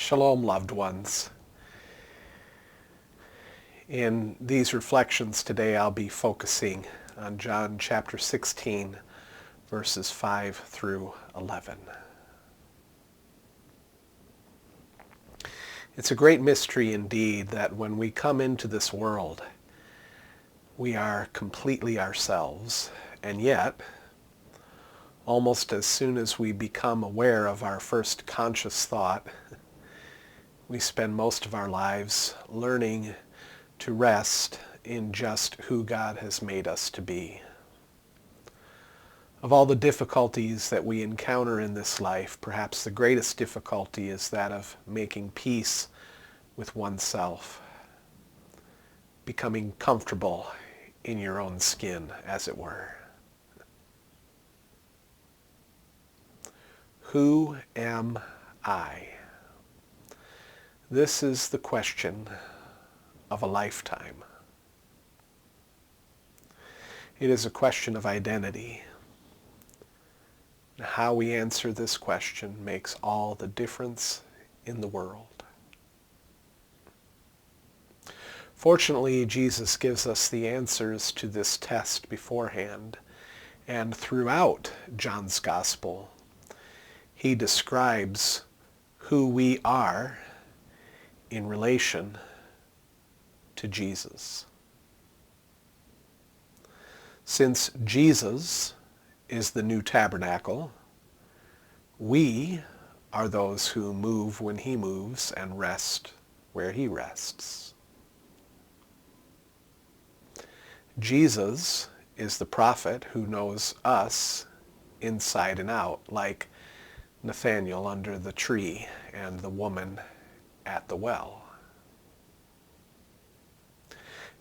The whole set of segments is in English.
Shalom, loved ones. In these reflections today, I'll be focusing on John chapter 16, verses 5 through 11. It's a great mystery indeed that when we come into this world, we are completely ourselves, and yet, almost as soon as we become aware of our first conscious thought, we spend most of our lives learning to rest in just who God has made us to be. Of all the difficulties that we encounter in this life, perhaps the greatest difficulty is that of making peace with oneself, becoming comfortable in your own skin, as it were. Who am I? This is the question of a lifetime. It is a question of identity. How we answer this question makes all the difference in the world. Fortunately, Jesus gives us the answers to this test beforehand, and throughout John's Gospel, he describes who we are in relation to Jesus. Since Jesus is the new tabernacle, we are those who move when he moves and rest where he rests. Jesus is the prophet who knows us inside and out, like Nathanael under the tree and the woman at the well.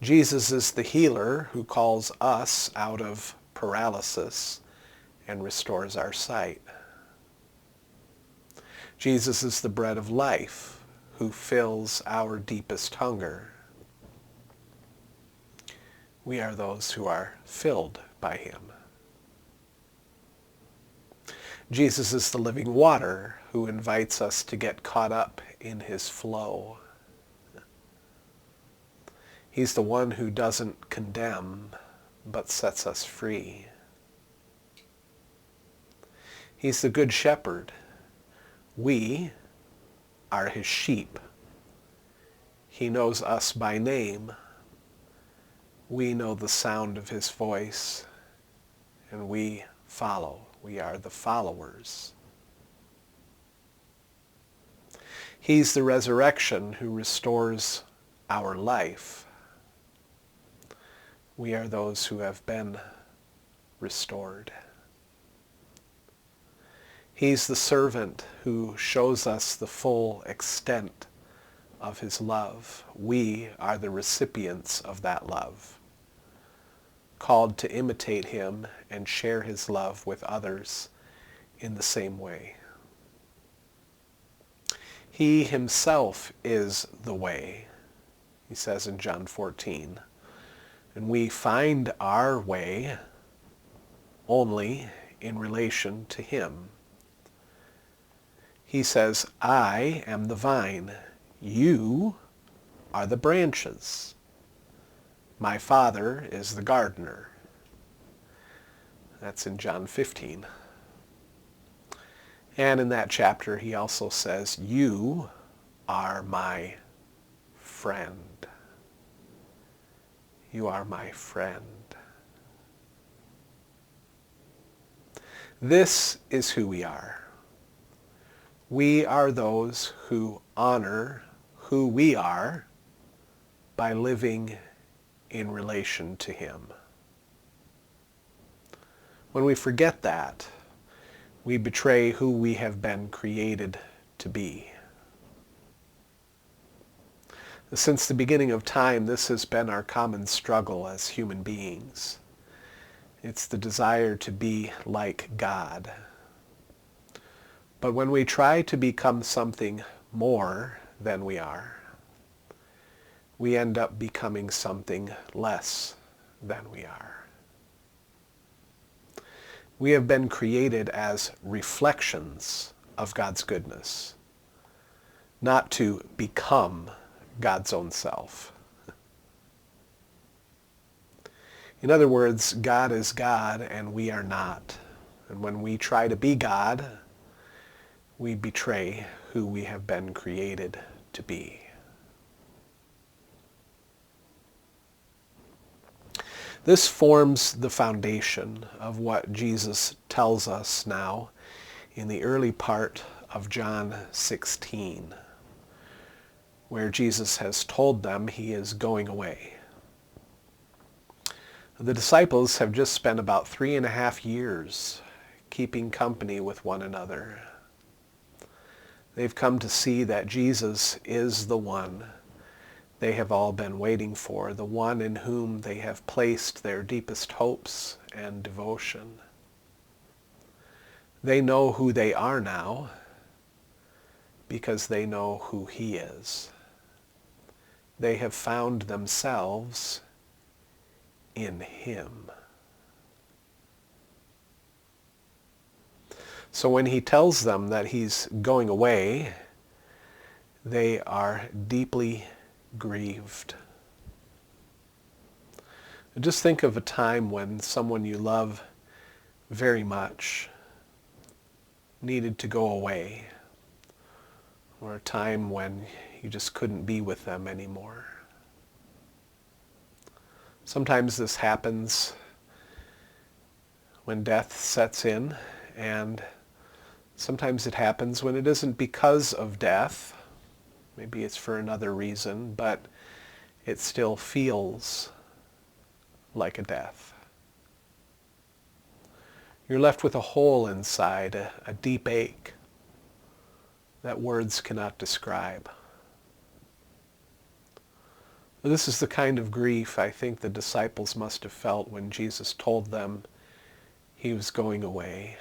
Jesus is the healer who calls us out of paralysis and restores our sight. Jesus is the bread of life who fills our deepest hunger. We are those who are filled by him. Jesus is the living water who invites us to get caught up in his flow. He's the one who doesn't condemn, but sets us free. He's the good shepherd. We are his sheep. He knows us by name. We know the sound of his voice, and we follow. We are the followers. He's the resurrection who restores our life. We are those who have been restored. He's the servant who shows us the full extent of his love. We are the recipients of that love, called to imitate him and share his love with others in the same way. He himself is the way, he says in John 14. And we find our way only in relation to him. He says, I am the vine, you are the branches. My Father is the gardener. That's in John 15. And in that chapter, he also says, you are my friend. You are my friend. This is who we are. We are those who honor who we are by living in relation to him. When we forget that, we betray who we have been created to be. Since the beginning of time, this has been our common struggle as human beings. It's the desire to be like God. But when we try to become something more than we are, we end up becoming something less than we are. We have been created as reflections of God's goodness. not to become God's own self. In other words, God is God and we are not. And when we try to be God, we betray who we have been created to be. This forms the foundation of what Jesus tells us now in the early part of John 16, where Jesus has told them he is going away. The disciples have just spent about 3.5 years keeping company with one another. They've come to see that Jesus is the one they have all been waiting for, the one in whom they have placed their deepest hopes and devotion. They know who they are now because they know who he is. They have found themselves in him. So when he tells them that he's going away, they are deeply grieved. Just think of a time when someone you love very much needed to go away, or a time when you just couldn't be with them anymore. Sometimes this happens when death sets in, and sometimes it happens when it isn't because of death. Maybe it's for another reason, but it still feels like a death. You're left with a hole inside, a deep ache that words cannot describe. This is the kind of grief I think the disciples must have felt when Jesus told them he was going away.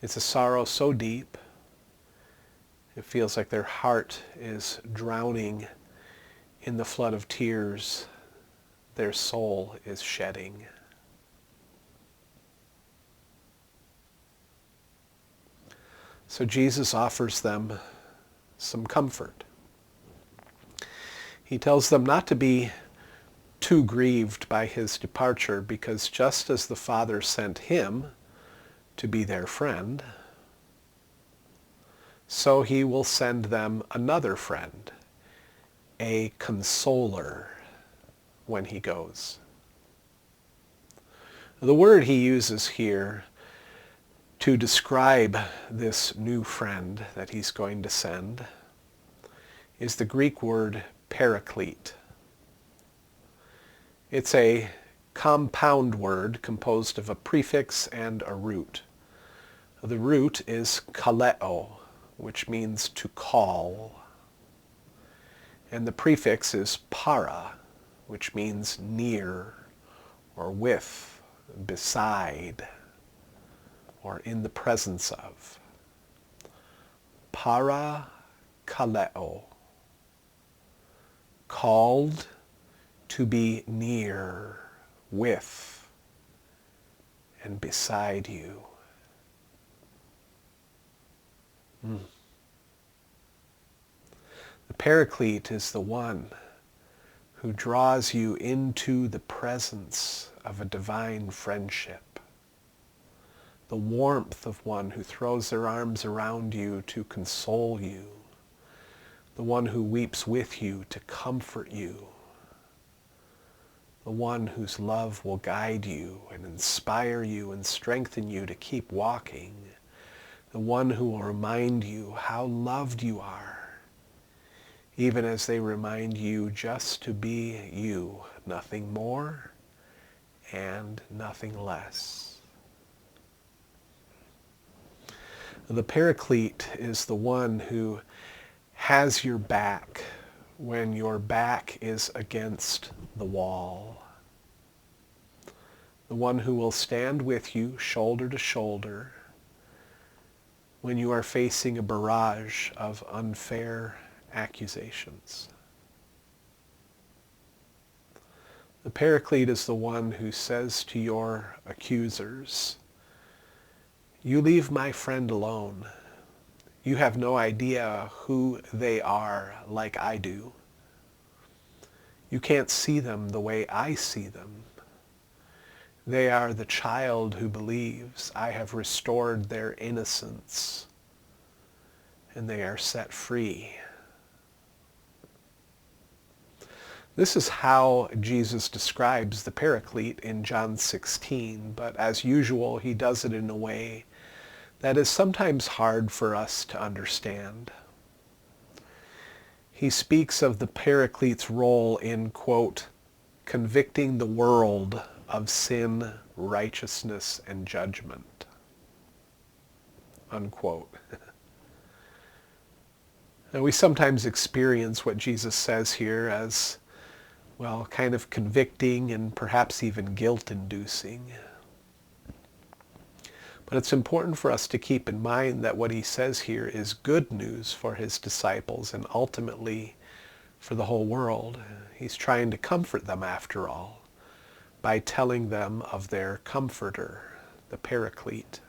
It's a sorrow so deep, it feels like their heart is drowning in the flood of tears their soul is shedding. So Jesus offers them some comfort. He tells them not to be too grieved by his departure, because just as the Father sent him to be their friend, so he will send them another friend, a consoler, when he goes. The word he uses here to describe this new friend that he's going to send is the Greek word paraclete. It's a compound word composed of a prefix and a root. The root is kaleo, which means to call. And the prefix is para, which means near, or with, beside, or in the presence of. Para kaleo. Called to be near, with, and beside you. The Paraclete is the one who draws you into the presence of a divine friendship. The warmth of one who throws their arms around you to console you. The one who weeps with you to comfort you. The one whose love will guide you and inspire you and strengthen you to keep walking. The one who will remind you how loved you are, even as they remind you just to be you, nothing more and nothing less. The Paraclete is the one who has your back when your back is against the wall. The one who will stand with you shoulder to shoulder when you are facing a barrage of unfair accusations. The Paraclete is the one who says to your accusers, "You leave my friend alone. You have no idea who they are like I do. You can't see them the way I see them. They are the child who believes. I have restored their innocence, and they are set free. This is how Jesus describes the Paraclete in John 16, but as usual, he does it in a way that is sometimes hard for us to understand. He speaks of the Paraclete's role in, quote, convicting the world of sin, righteousness, and judgment, unquote. Now, we sometimes experience what Jesus says here as, well, kind of convicting and perhaps even guilt-inducing. But it's important for us to keep in mind that what he says here is good news for his disciples and ultimately for the whole world. He's trying to comfort them, after all, by telling them of their comforter, the Paraclete.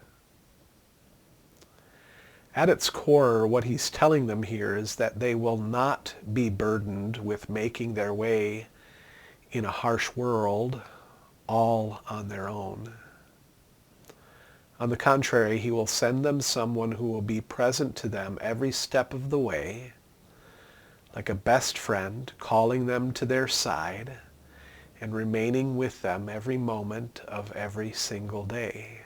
At its core, what he's telling them here is that they will not be burdened with making their way in a harsh world all on their own. On the contrary, he will send them someone who will be present to them every step of the way, like a best friend, calling them to their side and remaining with them every moment of every single day.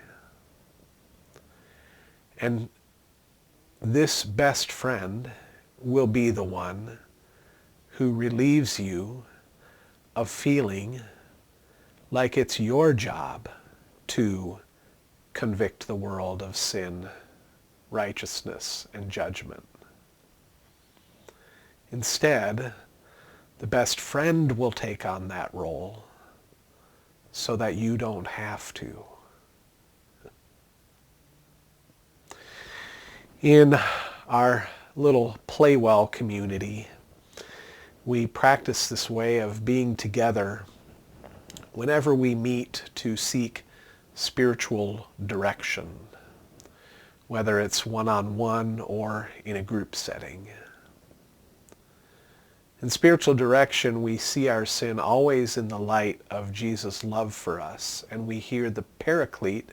And this best friend will be the one who relieves you of feeling like it's your job to convict the world of sin, righteousness, and judgment. Instead, the best friend will take on that role so that you don't have to. In our little PlayWell community, we practice this way of being together whenever we meet to seek spiritual direction, whether it's one-on-one or in a group setting. In spiritual direction, we see our sin always in the light of Jesus' love for us, and we hear the Paraclete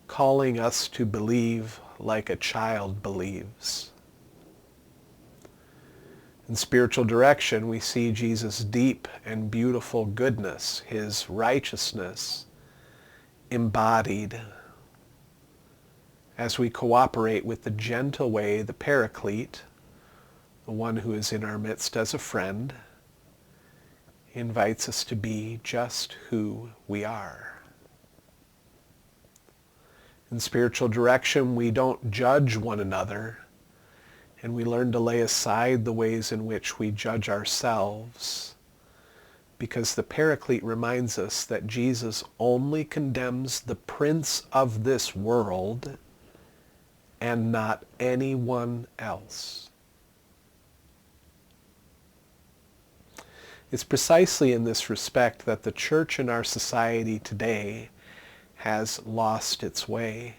calling us to believe like a child believes. In spiritual direction, we see Jesus' deep and beautiful goodness, his righteousness, embodied as we cooperate with the gentle way the Paraclete, the one who is in our midst as a friend, invites us to be just who we are. In spiritual direction, we don't judge one another, and we learn to lay aside the ways in which we judge ourselves, because the Paraclete reminds us that Jesus only condemns the prince of this world and not anyone else. It's precisely in this respect that the church in our society today has lost its way.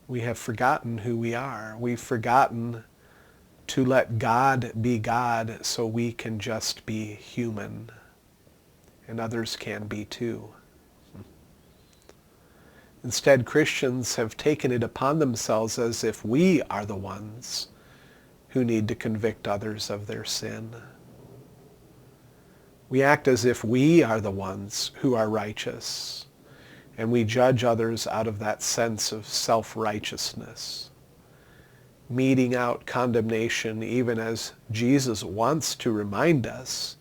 We have forgotten who we are. We've forgotten to let God be God so we can just be human, and others can be too. Instead, Christians have taken it upon themselves as if we are the ones who need to convict others of their sin. We act as if we are the ones who are righteous, and we judge others out of that sense of self-righteousness, meting out condemnation even as Jesus wants to remind us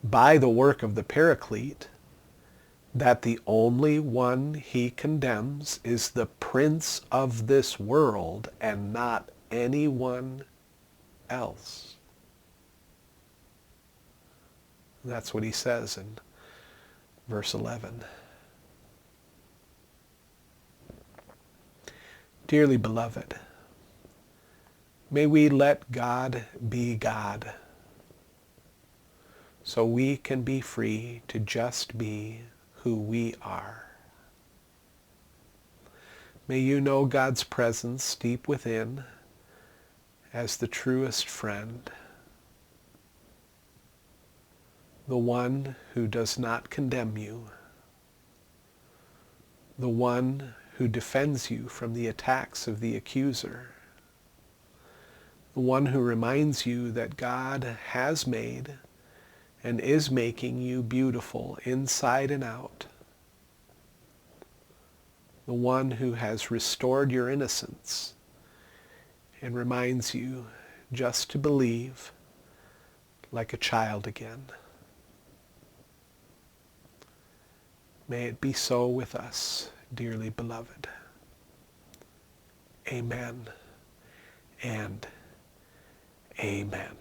by the work of the Paraclete that the only one he condemns is the prince of this world and not anyone else. That's what he says in verse 11. Dearly beloved, may we let God be God so we can be free to just be who we are. May you know God's presence deep within as the truest friend, the one who does not condemn you, the one who defends you from the attacks of the accuser, the one who reminds you that God has made and is making you beautiful inside and out, the one who has restored your innocence and reminds you just to believe like a child again. May it be so with us, dearly beloved. Amen and amen.